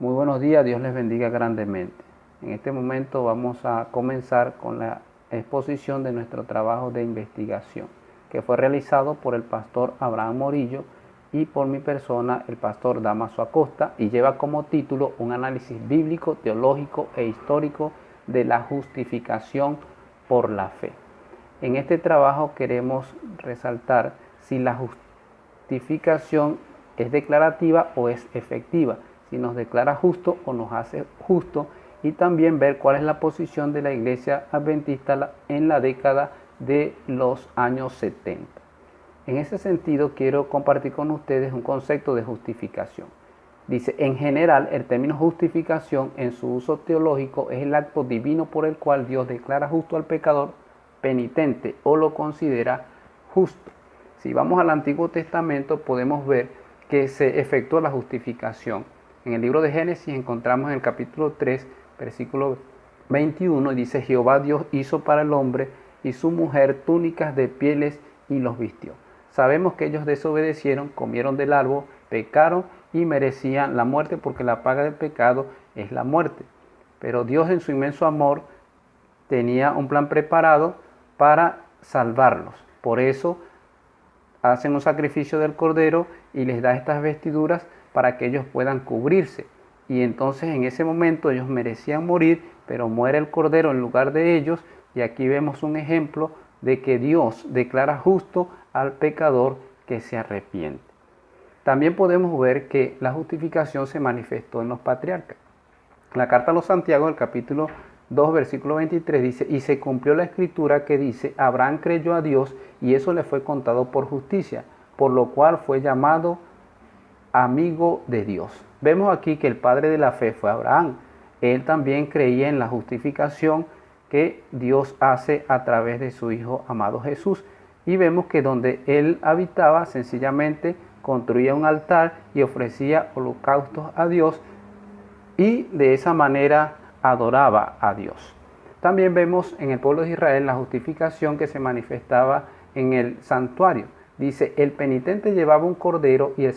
Muy buenos días, Dios les bendiga grandemente. En este momento vamos a comenzar con la exposición de nuestro trabajo de investigación, que fue realizado por el pastor Abraham Morillo y por mi persona, el pastor Damaso Acosta, y lleva como título un análisis bíblico, teológico e histórico de la justificación por la fe. En este trabajo queremos resaltar si la justificación es declarativa o es efectiva, si nos declara justo o nos hace justo, y también ver cuál es la posición de la Iglesia Adventista en la década de los años 70. En ese sentido, quiero compartir con ustedes un concepto de justificación. Dice, en general, el término justificación en su uso teológico es el acto divino por el cual Dios declara justo al pecador penitente o lo considera justo. Si vamos al Antiguo Testamento, podemos ver que se efectuó la justificación. En el libro de Génesis encontramos en el capítulo 3, versículo 21, y dice, Jehová Dios hizo para el hombre y su mujer túnicas de pieles y los vistió. Sabemos que ellos desobedecieron, comieron del árbol, pecaron y merecían la muerte, porque la paga del pecado es la muerte. Pero Dios, en su inmenso amor, tenía un plan preparado para salvarlos. Por eso hacen un sacrificio del cordero y les da estas vestiduras para que ellos puedan cubrirse. Y entonces en ese momento ellos merecían morir, pero muere el cordero en lugar de ellos. Y aquí vemos un ejemplo de que Dios declara justo al pecador que se arrepiente. También podemos ver que la justificación se manifestó en los patriarcas. La carta a los Santiago, el capítulo 2, versículo 23, dice, y se cumplió la escritura que dice, Abraham creyó a Dios y eso le fue contado por justicia, por lo cual fue llamado amigo de Dios. Vemos aquí que el padre de la fe fue Abraham. Él también creía en la justificación que Dios hace a través de su Hijo amado Jesús. Y vemos que donde él habitaba, sencillamente construía un altar y ofrecía holocaustos a Dios, y de esa manera adoraba a Dios. También vemos en el pueblo de Israel la justificación que se manifestaba en el santuario. Dice, el penitente llevaba un cordero y al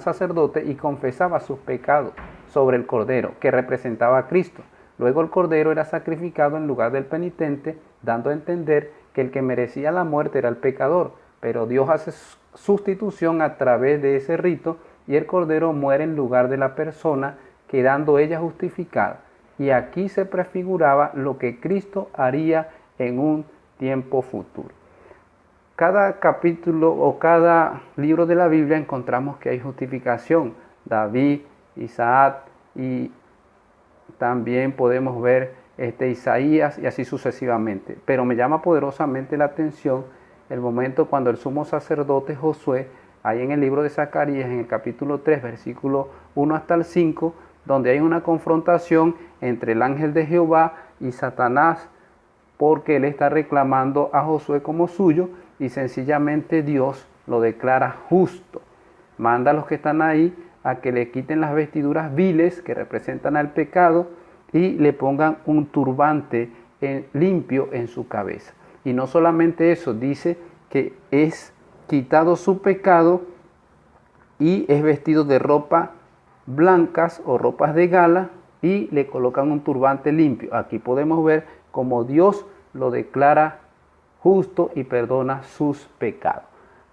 sacerdote y confesaba sus pecados sobre el cordero, que representaba a Cristo. Luego el cordero era sacrificado en lugar del penitente, dando a entender que el que merecía la muerte era el pecador. Pero Dios hace sustitución a través de ese rito y el cordero muere en lugar de la persona, quedando ella justificada. Y aquí se prefiguraba lo que Cristo haría en un tiempo futuro. Cada capítulo o cada libro de la Biblia encontramos que hay justificación. David, Isaac, y también podemos ver Isaías y así sucesivamente. Pero me llama poderosamente la atención el momento cuando el sumo sacerdote Josué, ahí en el libro de Zacarías, en el capítulo 3, versículo 1 hasta el 5, donde hay una confrontación entre el ángel de Jehová y Satanás, porque él está reclamando a Josué como suyo, y sencillamente Dios lo declara justo. Manda a los que están ahí a que le quiten las vestiduras viles que representan al pecado y le pongan un turbante limpio en su cabeza. Y no solamente eso, dice que es quitado su pecado y es vestido de ropa blancas o ropas de gala y le colocan un turbante limpio. Aquí podemos ver cómo Dios lo declara justo y perdona sus pecados.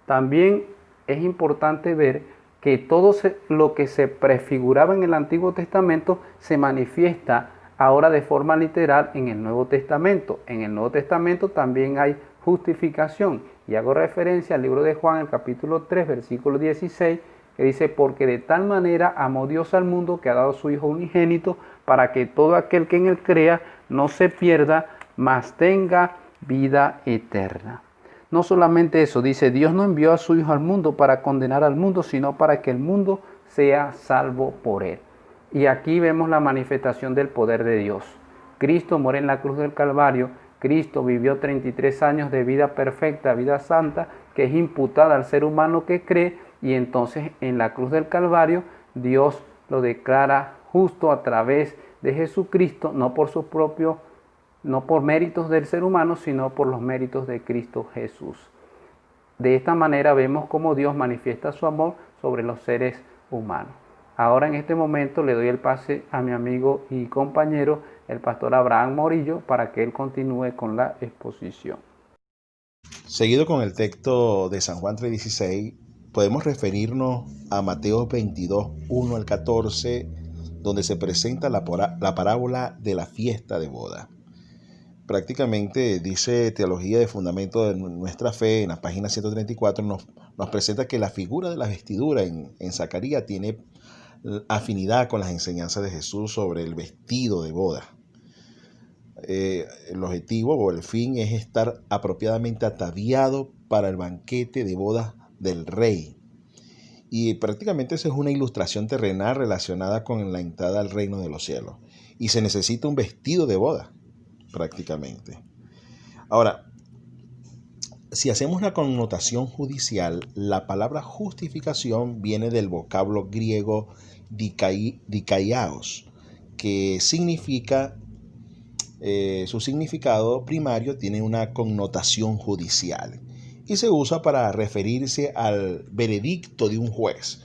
También es importante ver que todo lo que se prefiguraba en el Antiguo Testamento se manifiesta ahora de forma literal en el Nuevo Testamento. En el Nuevo Testamento también hay justificación, y hago referencia al libro de Juan, el capítulo 3, versículo 16, que dice, porque de tal manera amó Dios al mundo que ha dado su Hijo unigénito, para que todo aquel que en él crea no se pierda, mas tenga vida eterna. No solamente eso, dice, Dios no envió a su Hijo al mundo para condenar al mundo, sino para que el mundo sea salvo por él. Y aquí vemos la manifestación del poder de Dios. Cristo muere en la cruz del Calvario. Cristo vivió 33 años de vida perfecta, vida santa, que es imputada al ser humano que cree, y entonces en la cruz del Calvario Dios lo declara justo a través de Jesucristo, no por méritos del ser humano, sino por los méritos de Cristo Jesús. De esta manera vemos cómo Dios manifiesta su amor sobre los seres humanos. Ahora en este momento le doy el pase a mi amigo y compañero, el pastor Abraham Morillo, para que él continúe con la exposición. Seguido con el texto de San Juan 3:16, podemos referirnos a Mateo 22, 1 al 14, donde se presenta la parábola de la fiesta de boda. Prácticamente dice Teología de Fundamento de Nuestra Fe, en la página 134, nos presenta que la figura de la vestidura en Zacarías tiene afinidad con las enseñanzas de Jesús sobre el vestido de boda. El objetivo o el fin es estar apropiadamente ataviado para el banquete de bodas del rey. Y prácticamente eso es una ilustración terrenal relacionada con la entrada al reino de los cielos. Y se necesita un vestido de boda, prácticamente. Ahora, si hacemos una connotación judicial, la palabra justificación viene del vocablo griego dikaios, que significa, su significado primario tiene una connotación judicial y se usa para referirse al veredicto de un juez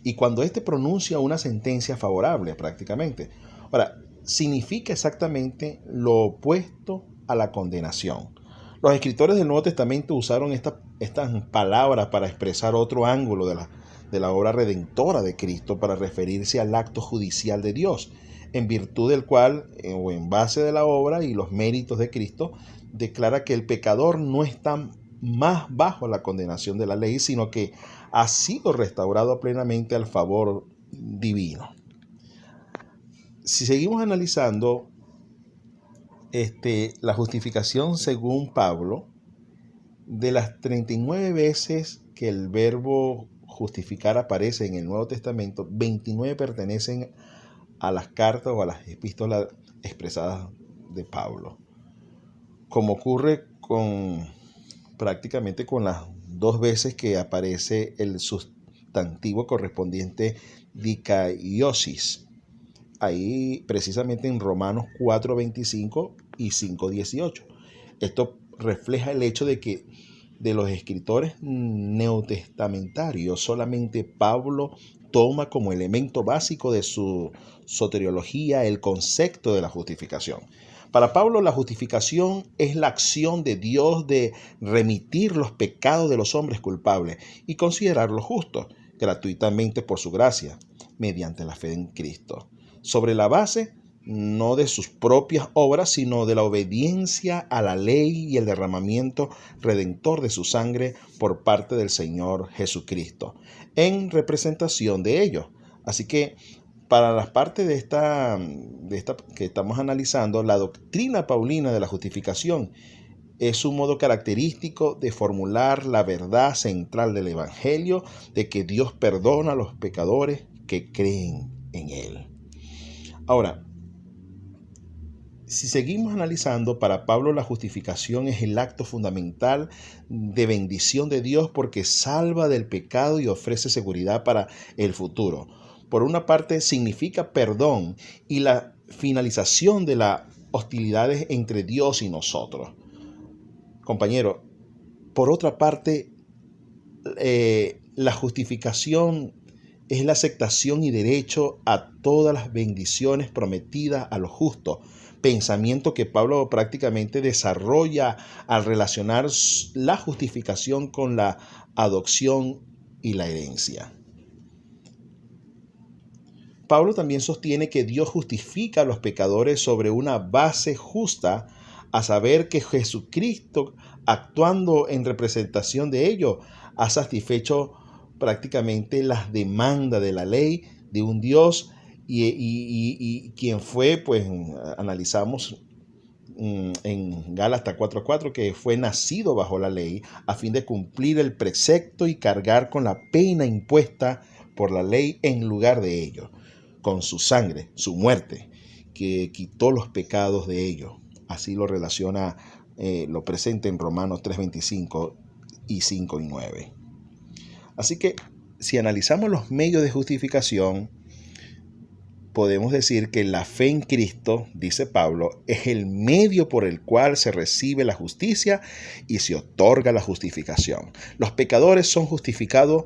y cuando éste pronuncia una sentencia favorable prácticamente. Ahora, significa exactamente lo opuesto a la condenación. Los escritores del Nuevo Testamento usaron estas palabras para expresar otro ángulo de la obra redentora de Cristo para referirse al acto judicial de Dios, en virtud del cual, o en base de la obra y los méritos de Cristo, declara que el pecador no está más bajo la condenación de la ley, sino que ha sido restaurado plenamente al favor divino. Si seguimos analizando la justificación según Pablo, de las 39 veces que el verbo justificar aparece en el Nuevo Testamento, 29 pertenecen a las cartas o a las epístolas expresadas de Pablo. Como ocurre prácticamente con las 2 veces que aparece el sustantivo correspondiente dikaiosis. Ahí precisamente en Romanos 4:25 y 5:18. Esto refleja el hecho de que de los escritores neotestamentarios solamente Pablo toma como elemento básico de su soteriología el concepto de la justificación. Para Pablo, la justificación es la acción de Dios de remitir los pecados de los hombres culpables y considerarlos justos gratuitamente por su gracia, mediante la fe en Cristo, sobre la base no de sus propias obras, sino de la obediencia a la ley y el derramamiento redentor de su sangre por parte del Señor Jesucristo, en representación de ellos. Así que para las partes de esta que estamos analizando, la doctrina paulina de la justificación es un modo característico de formular la verdad central del Evangelio de que Dios perdona a los pecadores que creen en Él. Ahora, si seguimos analizando, para Pablo la justificación es el acto fundamental de bendición de Dios porque salva del pecado y ofrece seguridad para el futuro. Por una parte, significa perdón y la finalización de las hostilidades entre Dios y nosotros. Compañero, por otra parte, la justificación es la aceptación y derecho a todas las bendiciones prometidas a los justos, pensamiento que Pablo prácticamente desarrolla al relacionar la justificación con la adopción y la herencia. Pablo también sostiene que Dios justifica a los pecadores sobre una base justa, a saber que Jesucristo, actuando en representación de ellos, ha satisfecho prácticamente las demandas de la ley de un Dios y quien fue, pues analizamos en Gálatas 4:4, que fue nacido bajo la ley a fin de cumplir el precepto y cargar con la pena impuesta por la ley en lugar de ellos, con su sangre, su muerte, que quitó los pecados de ellos. Así lo relaciona, lo presenta en Romanos 3:25 y 5 y 9. Así que si analizamos los medios de justificación, podemos decir que la fe en Cristo, dice Pablo, es el medio por el cual se recibe la justicia y se otorga la justificación. Los pecadores son justificados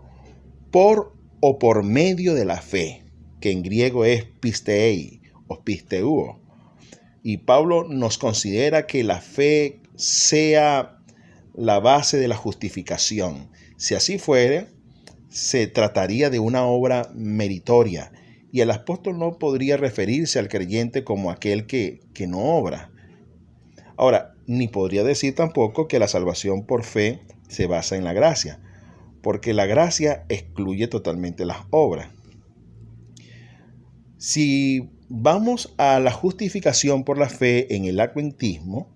por o por medio de la fe. que en griego es pistei o pisteuo. Y Pablo nos considera que la fe sea la base de la justificación. Si así fuere, se trataría de una obra meritoria, y el apóstol no podría referirse al creyente como aquel que no obra. Ahora, ni podría decir tampoco que la salvación por fe se basa en la gracia, porque la gracia excluye totalmente las obras. Si vamos a la justificación por la fe en el adventismo,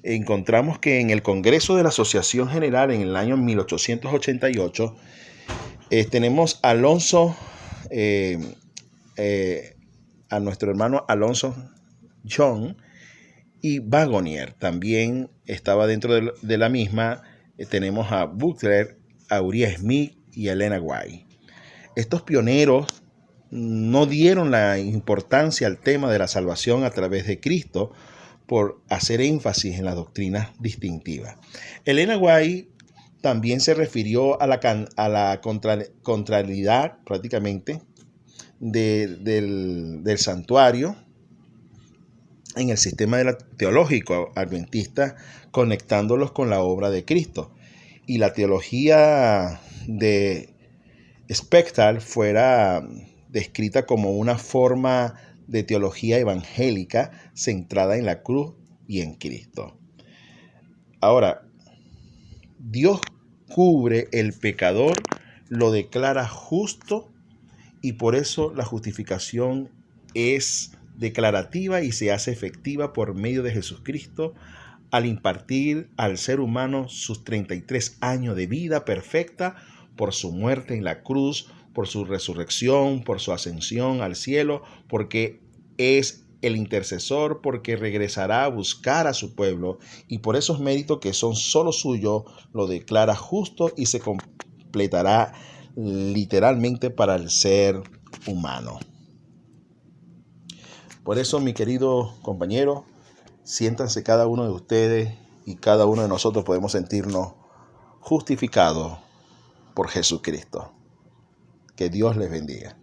encontramos que en el Congreso de la Asociación General en el año 1888, tenemos a nuestro hermano Alonso John y Wagonier. También estaba dentro de la misma. Tenemos a Butler, a Uriah Smith y a Elena White. Estos pioneros no dieron la importancia al tema de la salvación a través de Cristo por hacer énfasis en las doctrinas distintivas. Elena White también se refirió a la contrariedad prácticamente del santuario en el sistema teológico adventista, conectándolos con la obra de Cristo. Y la teología de Spectal fuera descrita como una forma de teología evangélica centrada en la cruz y en Cristo. Ahora, Dios cubre el pecador, lo declara justo, y por eso la justificación es declarativa y se hace efectiva por medio de Jesucristo al impartir al ser humano sus 33 años de vida perfecta por su muerte en la cruz, por su resurrección, por su ascensión al cielo, porque es el intercesor, porque regresará a buscar a su pueblo, y por esos méritos que son solo suyos, lo declara justo y se completará literalmente para el ser humano. Por eso, mi querido compañero, siéntanse cada uno de ustedes y cada uno de nosotros podemos sentirnos justificados por Jesucristo. Que Dios les bendiga.